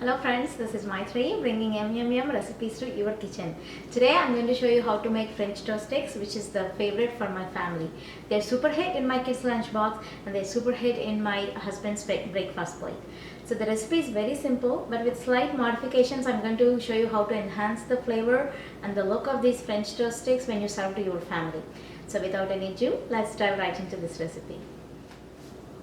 Hello friends, this is Maitri bringing yum recipes to your kitchen. Today I'm going to show you how to make French toast sticks, which is the favorite for my family. They're super hit in my kids' lunchbox and they're super hit in my husband's breakfast plate. So the recipe is very simple, but with slight modifications I'm going to show you how to enhance the flavor and the look of these French toast sticks when you serve to your family. So without any ado, let's dive right into this recipe.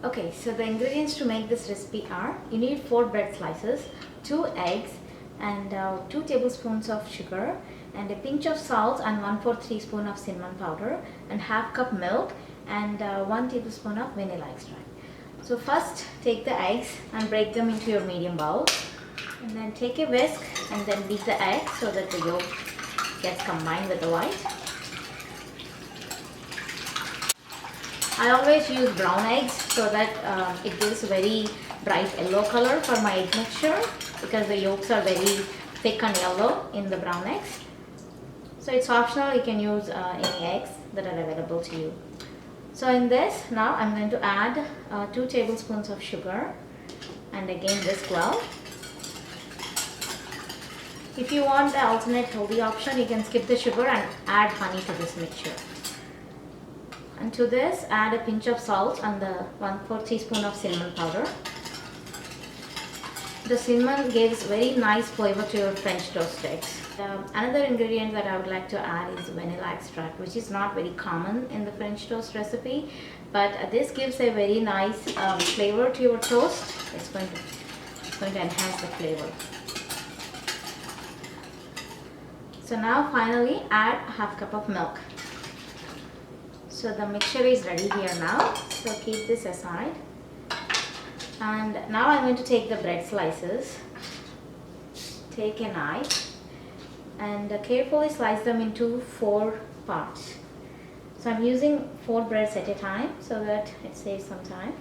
Okay, so the ingredients to make this recipe are: you need 4 bread slices, 2 eggs, and 2 tablespoons of sugar, and a pinch of salt, and 1/4 teaspoon of cinnamon powder, and half cup milk, and 1 tablespoon of vanilla extract. So first take the eggs and break them into your medium bowl, and then take a whisk and then beat the egg so that the yolk gets combined with the white. I always use brown eggs so that it gives a very bright yellow color for my egg mixture, because the yolks are very thick and yellow in the brown eggs. So it's optional, you can use any eggs that are available to you. So in this, now I'm going to add 2 tablespoons of sugar and again whisk well. If you want the alternate healthy option, you can skip the sugar and add honey to this mixture. And to this, add a pinch of salt and the 1/4 teaspoon of cinnamon powder. The cinnamon gives very nice flavor to your French toast sticks. Another ingredient that I would like to add is vanilla extract, which is not very common in the French toast recipe, but this gives a very nice flavor to your toast. It's going to enhance the flavor. So now finally add half cup of milk. So the mixture is ready here now, so keep this aside. And now I'm going to take the bread slices, take a knife and carefully slice them into 4 parts. So I'm using 4 breads at a time so that it saves some time.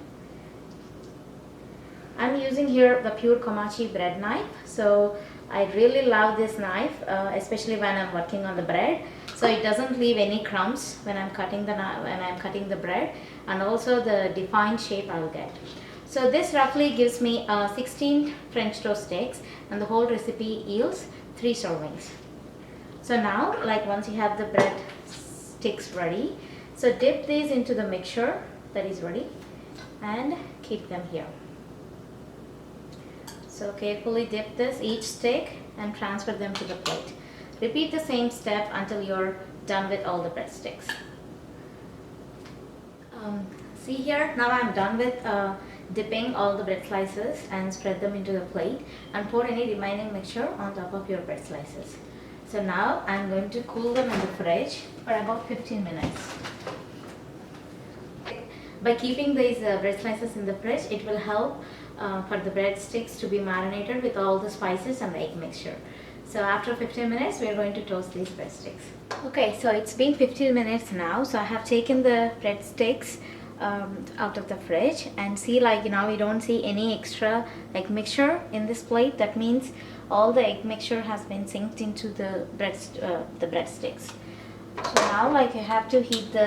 I'm using here the Pure Komachi bread knife. So I really love this knife, especially when I'm working on the bread. So it doesn't leave any crumbs when I'm cutting the bread, and also the defined shape I'll get. So this roughly gives me 16 French toast sticks, and the whole recipe yields 3 servings. So now, once you have the bread sticks ready, so dip these into the mixture that is ready and keep them here. So carefully dip each stick and transfer them to the plate. Repeat the same step until you're done with all the breadsticks. See here, now I'm done with dipping all the bread slices and spread them into the plate, and pour any remaining mixture on top of your bread slices. So now I'm going to cool them in the fridge for about 15 minutes. By keeping these bread slices in the fridge, it will help for the breadsticks to be marinated with all the spices and the egg mixture. So after 15 minutes, we are going to toast these breadsticks. Okay, so it's been 15 minutes now. So I have taken the breadsticks out of the fridge, and see, we don't see any extra egg mixture in this plate. That means all the egg mixture has been synced into the breadsticks. So now I have to heat the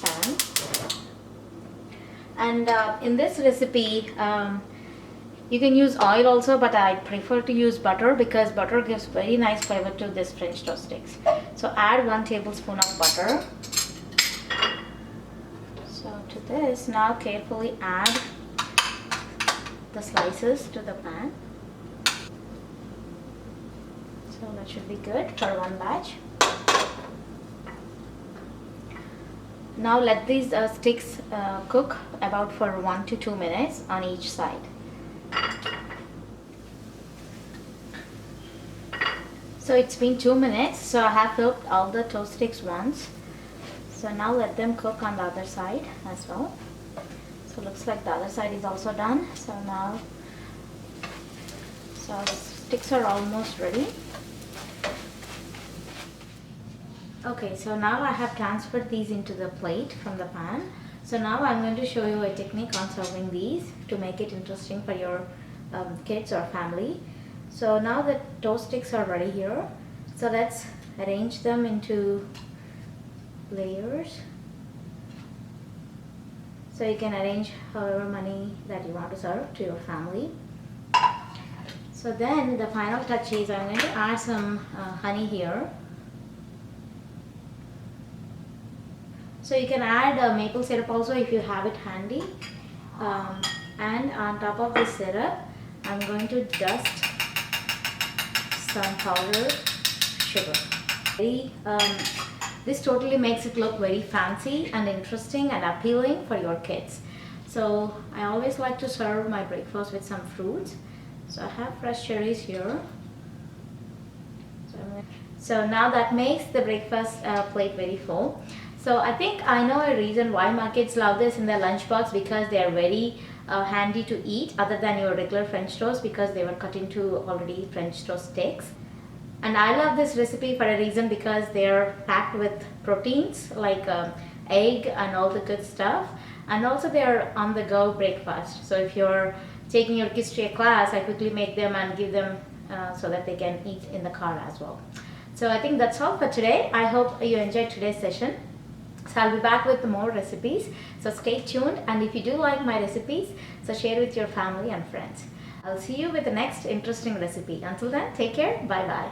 pan. And in this recipe, you can use oil also, but I prefer to use butter because butter gives very nice flavor to this French toast sticks. So add 1 tablespoon of butter. So to this, now carefully add the slices to the pan. So that should be good for 1 batch. Now let these sticks cook about for 1 to 2 minutes on each side. So it's been 2 minutes, so I have cooked all the toast sticks once. So now let them cook on the other side as well. So looks like the other side is also done. So the sticks are almost ready. Okay, so now I have transferred these into the plate from the pan. So now I'm going to show you a technique on serving these to make it interesting for your kids or family. So now the toast sticks are ready here. So let's arrange them into layers. So you can arrange however many that you want to serve to your family. So So then the final touch is I'm going to add some honey here. So you can add maple syrup also if you have it handy. And on top of this syrup, I'm going to dust some powdered sugar. This totally makes it look very fancy and interesting and appealing for your kids. So I always like to serve my breakfast with some fruits. So I have fresh cherries here. So now that makes the breakfast plate very full. So I think I know a reason why my kids love this in their lunchbox, because they are very handy to eat other than your regular French toast, because they were cut into already French toast sticks. And I love this recipe for a reason, because they're packed with proteins like egg and all the good stuff, and also they're on the go breakfast. So if you're taking your kids to a class, I quickly make them and give them so that they can eat in the car as well. So I think that's all for today. I hope you enjoyed today's session. So I'll be back with more recipes. So stay tuned, and if you do like my recipes, so share with your family and friends. I'll see you with the next interesting recipe. Until then, take care. Bye bye.